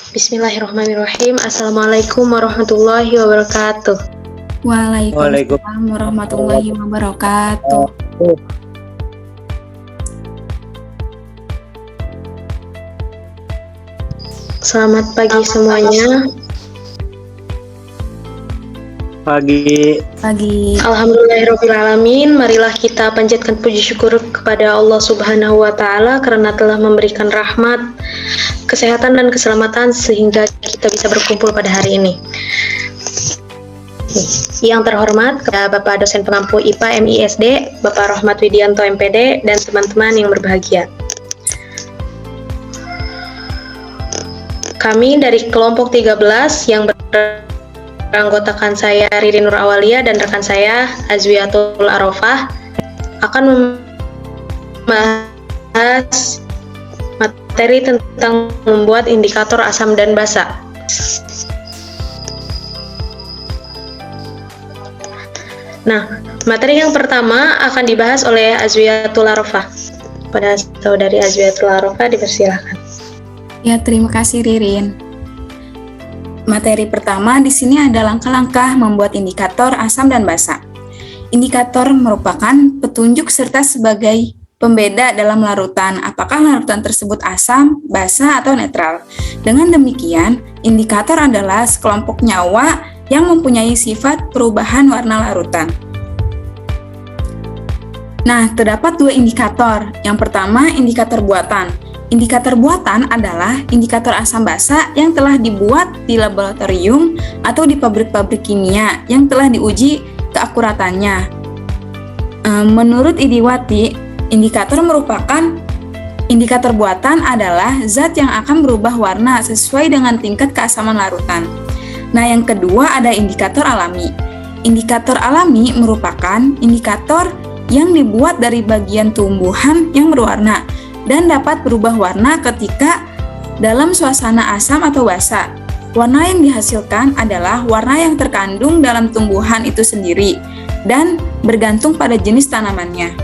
Bismillahirrahmanirrahim. Assalamualaikum warahmatullahi wabarakatuh. Waalaikumsalam warahmatullahi wabarakatuh. Selamat pagi semuanya. Pagi. Alhamdulillahirrahmanirrahim. Marilah kita panjatkan puji syukur kepada Allah Subhanahu wa Ta'ala karena telah memberikan rahmat, kesehatan, dan keselamatan sehingga kita bisa berkumpul pada hari ini. Yang terhormat kepada Bapak dosen pengampu IPA MISD, Bapak Rohmat Widianto MPD, dan teman-teman yang berbahagia. Kami dari kelompok 13 yang beranggotakan saya Ririn Nur Awalia dan rekan saya Azwiatul Arofah akan membahas materi tentang membuat indikator asam dan basa. Nah, materi yang pertama akan dibahas oleh Azwiatul Arofah. Pada saudari Azwiatul Arofah dipersilakan. Ya, terima kasih Ririn. Materi pertama di sini ada langkah-langkah membuat indikator asam dan basa. Indikator merupakan petunjuk serta sebagai pembeda dalam larutan, apakah larutan tersebut asam, basa, atau netral. Dengan demikian, indikator adalah sekelompok nyawa yang mempunyai sifat perubahan warna larutan. Nah, terdapat dua indikator. Yang pertama, indikator buatan. Indikator buatan adalah indikator asam basa yang telah dibuat di laboratorium atau di pabrik-pabrik kimia yang telah diuji keakuratannya. Menurut Idiwati, indikator buatan adalah zat yang akan berubah warna sesuai dengan tingkat keasaman larutan. Nah, yang kedua ada indikator alami. Indikator alami merupakan indikator yang dibuat dari bagian tumbuhan yang berwarna dan dapat berubah warna ketika dalam suasana asam atau basa. Warna yang dihasilkan adalah warna yang terkandung dalam tumbuhan itu sendiri dan bergantung pada jenis tanamannya.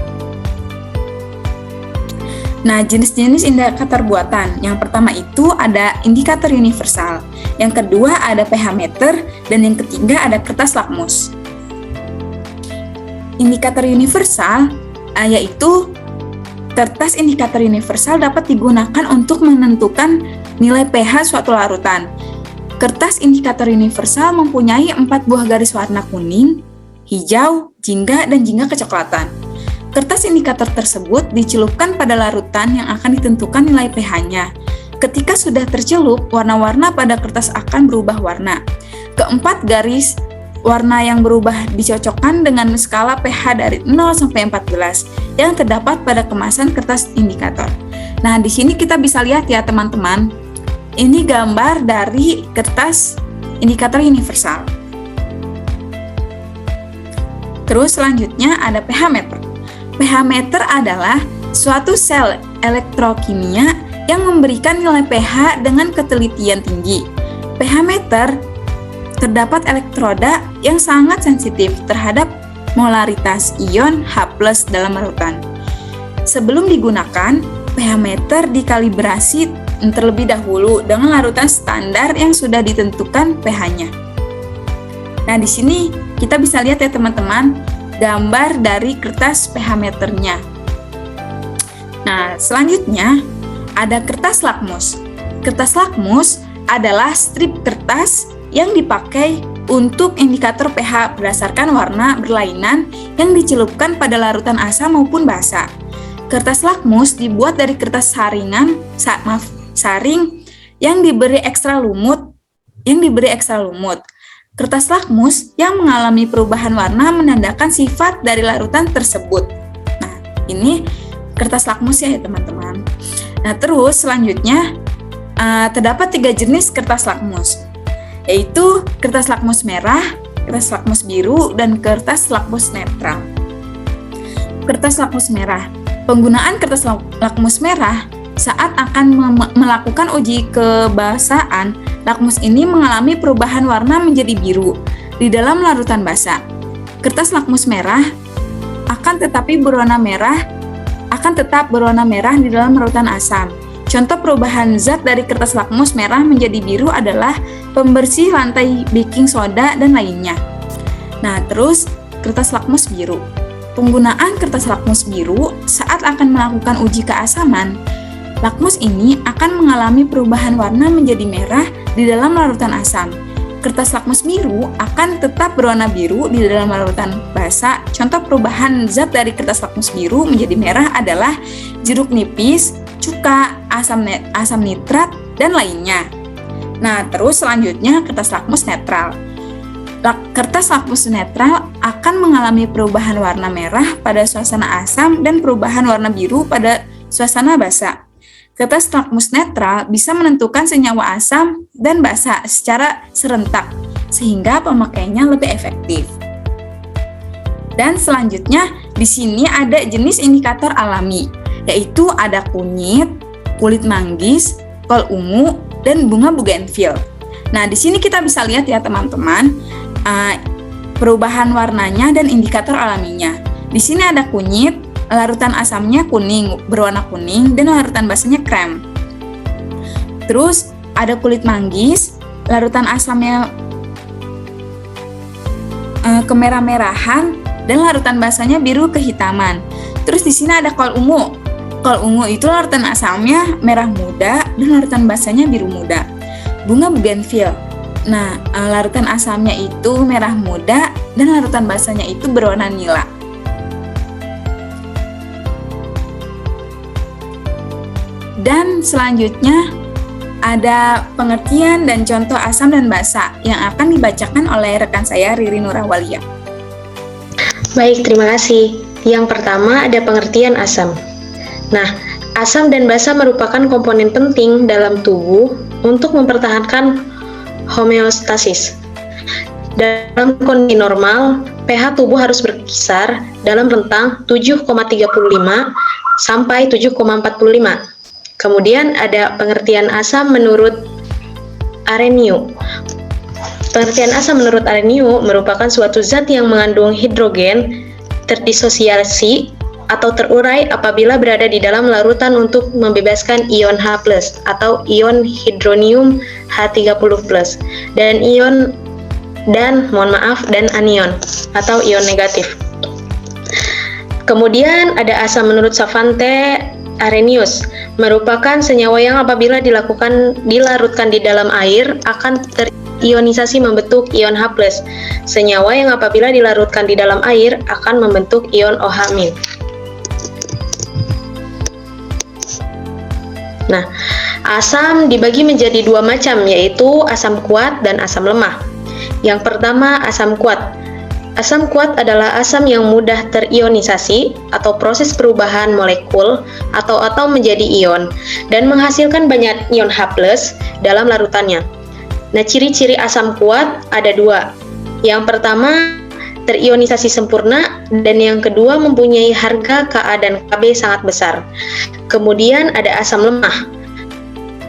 Nah, jenis-jenis indikator buatan. Yang pertama itu ada indikator universal. Yang kedua ada pH meter dan yang ketiga ada kertas lakmus. Indikator universal yaitu kertas indikator universal dapat digunakan untuk menentukan nilai pH suatu larutan. Kertas indikator universal mempunyai 4 buah garis warna kuning, hijau, jingga, dan jingga kecoklatan. Kertas indikator tersebut dicelupkan pada larutan yang akan ditentukan nilai pH-nya. Ketika sudah tercelup, warna-warna pada kertas akan berubah warna. Keempat garis warna yang berubah dicocokkan dengan skala pH dari 0 sampai 14 yang terdapat pada kemasan kertas indikator. Nah, di sini kita bisa lihat ya teman-teman. Ini gambar dari kertas indikator universal. Terus selanjutnya ada pH meter. pH meter adalah suatu sel elektrokimia yang memberikan nilai pH dengan ketelitian tinggi. pH meter terdapat elektroda yang sangat sensitif terhadap molaritas ion H+ dalam larutan. Sebelum digunakan, pH meter dikalibrasi terlebih dahulu dengan larutan standar yang sudah ditentukan pH-nya. Nah, di sini kita bisa lihat ya teman-teman, gambar dari kertas pH meternya. Nah, selanjutnya ada kertas lakmus. Kertas lakmus adalah strip kertas yang dipakai untuk indikator pH berdasarkan warna berlainan yang dicelupkan pada larutan asam maupun basa. Kertas lakmus dibuat dari kertas saring yang diberi ekstra lumut. Kertas lakmus yang mengalami perubahan warna menandakan sifat dari larutan tersebut. Nah, ini kertas lakmus ya teman-teman. Nah, terus selanjutnya terdapat 3 jenis kertas lakmus, yaitu kertas lakmus merah, kertas lakmus biru, dan kertas lakmus netral. Kertas lakmus merah. Penggunaan kertas lakmus merah saat akan melakukan uji kebasaan, lakmus ini mengalami perubahan warna menjadi biru di dalam larutan basa. Kertas lakmus merah akan tetap berwarna merah di dalam larutan asam. Contoh perubahan zat dari kertas lakmus merah menjadi biru adalah pembersih lantai baking soda dan lainnya. Nah, terus kertas lakmus biru. Penggunaan kertas lakmus biru saat akan melakukan uji keasaman, lakmus ini akan mengalami perubahan warna menjadi merah di dalam larutan asam. Kertas lakmus biru akan tetap berwarna biru di dalam larutan basa. Contoh perubahan zat dari kertas lakmus biru menjadi merah adalah jeruk nipis, cuka, asam nitrat, dan lainnya. Nah, terus selanjutnya kertas lakmus netral. Kertas lakmus netral akan mengalami perubahan warna merah pada suasana asam dan perubahan warna biru pada suasana basa. Kertas lakmus netral bisa menentukan senyawa asam dan basa secara serentak, sehingga pemakaiannya lebih efektif. Dan selanjutnya, di sini ada jenis indikator alami, yaitu ada kunyit, kulit manggis, kol ungu, dan bunga bougainville. Nah, di sini kita bisa lihat ya teman-teman, perubahan warnanya dan indikator alaminya. Di sini ada kunyit, larutan asamnya kuning, berwarna kuning, dan larutan basanya krem. Terus ada kulit manggis, larutan asamnya kemerah-merahan, dan larutan basanya biru kehitaman. Terus di sini ada kol ungu. Kol ungu itu larutan asamnya merah muda dan larutan basanya biru muda. Bunga bougainville. Nah, larutan asamnya itu merah muda dan larutan basanya itu berwarna nila. Dan selanjutnya ada pengertian dan contoh asam dan basa yang akan dibacakan oleh rekan saya Riri Nurawalia. Baik, terima kasih. Yang pertama ada pengertian asam. Nah, asam dan basa merupakan komponen penting dalam tubuh untuk mempertahankan homeostasis. Dalam kondisi normal, pH tubuh harus berkisar dalam rentang 7,35 sampai 7,45. Kemudian ada pengertian asam menurut Arrhenius. Pengertian asam menurut Arrhenius merupakan suatu zat yang mengandung hidrogen terdisosiasi atau terurai apabila berada di dalam larutan untuk membebaskan ion H+ atau ion hidronium H30+ dan anion atau ion negatif. Kemudian ada asam menurut Savante Arrhenius, merupakan senyawa yang apabila dilarutkan di dalam air akan terionisasi membentuk ion H+. Senyawa yang apabila dilarutkan di dalam air akan membentuk ion OH-. Nah, asam dibagi menjadi dua macam, yaitu asam kuat dan asam lemah. Yang pertama, asam kuat. Asam kuat adalah asam yang mudah terionisasi atau proses perubahan molekul atau atom menjadi ion dan menghasilkan banyak ion H+ dalam larutannya. Nah, ciri-ciri asam kuat ada dua. Yang pertama, terionisasi sempurna, dan yang kedua mempunyai harga Ka dan Kb sangat besar. Kemudian ada asam lemah.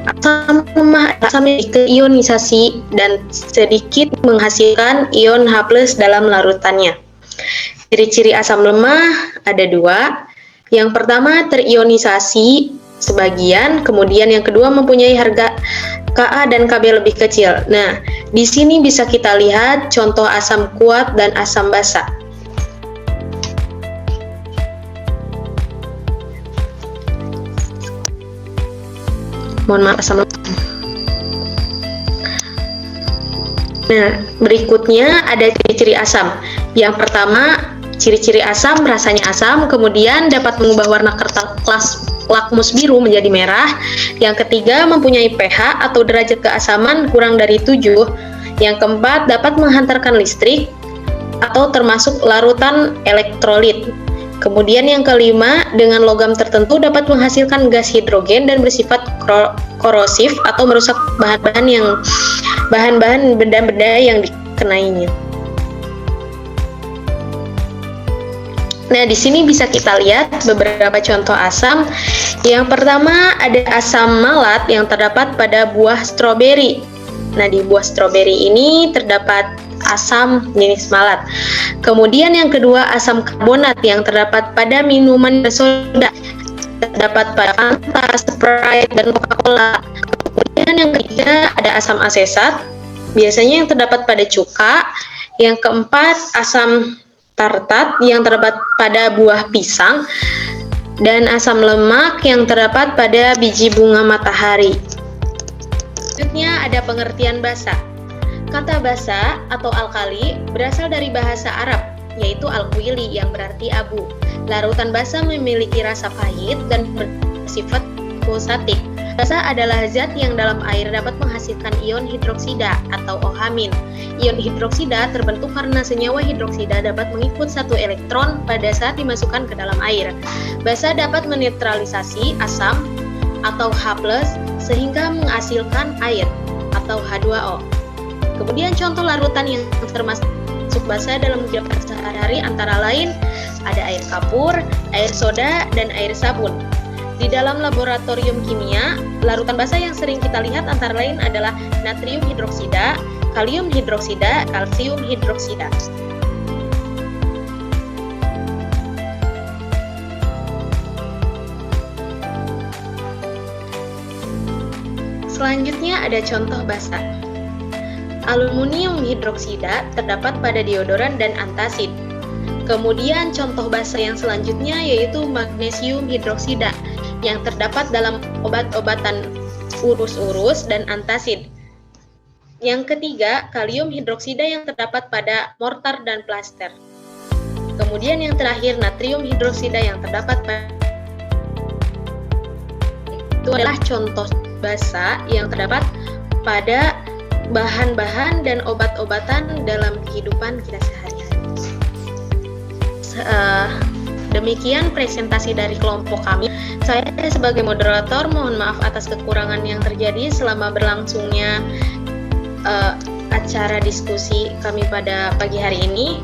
Asam lemah adalah asam yang terionisasi dan sedikit menghasilkan ion H+ dalam larutannya. Ciri-ciri asam lemah ada dua. Yang pertama, terionisasi sebagian, kemudian yang kedua mempunyai harga Ka dan Kb lebih kecil. Nah, di sini bisa kita lihat contoh asam kuat dan asam basa. Mohon maaf, asam lemah. Nah, berikutnya ada ciri-ciri asam. Yang pertama, ciri-ciri asam rasanya asam, kemudian dapat mengubah warna kertas lakmus biru menjadi merah. Yang ketiga, mempunyai pH atau derajat keasaman kurang dari 7. Yang keempat, dapat menghantarkan listrik atau termasuk larutan elektrolit. Kemudian yang kelima, dengan logam tertentu dapat menghasilkan gas hidrogen dan bersifat korosif atau merusak bahan-bahan benda-benda yang dikenainya. Nah, di sini bisa kita lihat beberapa contoh asam. Yang pertama ada asam malat yang terdapat pada buah stroberi. Nah, di buah stroberi ini terdapat asam jenis malat. Kemudian yang kedua asam karbonat yang terdapat pada minuman soda. terdapat pada Fanta, Sprite, dan Coca-Cola. Kemudian yang ketiga ada asam asesat, biasanya yang terdapat pada cuka. Yang keempat asam tartat yang terdapat pada buah pisang, dan asam lemak yang terdapat pada biji bunga matahari. Selanjutnya ada pengertian basa. Kata basa atau alkali berasal dari bahasa Arab, yaitu alkuili yang berarti abu. Larutan basa memiliki rasa pahit dan bersifat pulsatif. Basa adalah zat yang dalam air dapat menghasilkan ion hidroksida atau OH-. Ion hidroksida terbentuk karena senyawa hidroksida dapat mengikut satu elektron pada saat dimasukkan ke dalam air. Basa dapat menetralisasi asam atau H+ sehingga menghasilkan air atau H2O. Kemudian contoh larutan yang termasuk basa dalam kehidupan sehari-hari antara lain ada air kapur, air soda, dan air sabun. Di dalam laboratorium kimia, larutan basa yang sering kita lihat antara lain adalah natrium hidroksida, kalium hidroksida, kalsium hidroksida. Selanjutnya ada contoh basa. Aluminium hidroksida terdapat pada deodoran dan antasid. Kemudian contoh basa yang selanjutnya yaitu magnesium hidroksida yang terdapat dalam obat-obatan urus-urus dan antasid. Yang ketiga, kalium hidroksida yang terdapat pada mortar dan plaster. Kemudian yang terakhir, natrium hidroksida yang terdapat pada itu adalah contoh basa yang terdapat pada bahan-bahan dan obat-obatan dalam kehidupan kita sehari-hari. Demikian presentasi dari kelompok kami. Saya sebagai moderator mohon maaf atas kekurangan yang terjadi selama berlangsungnya acara diskusi kami pada pagi hari ini.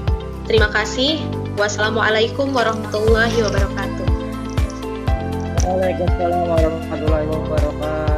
Terima kasih. Wassalamualaikum warahmatullahi wabarakatuh. Waalaikumsalam warahmatullahi wabarakatuh.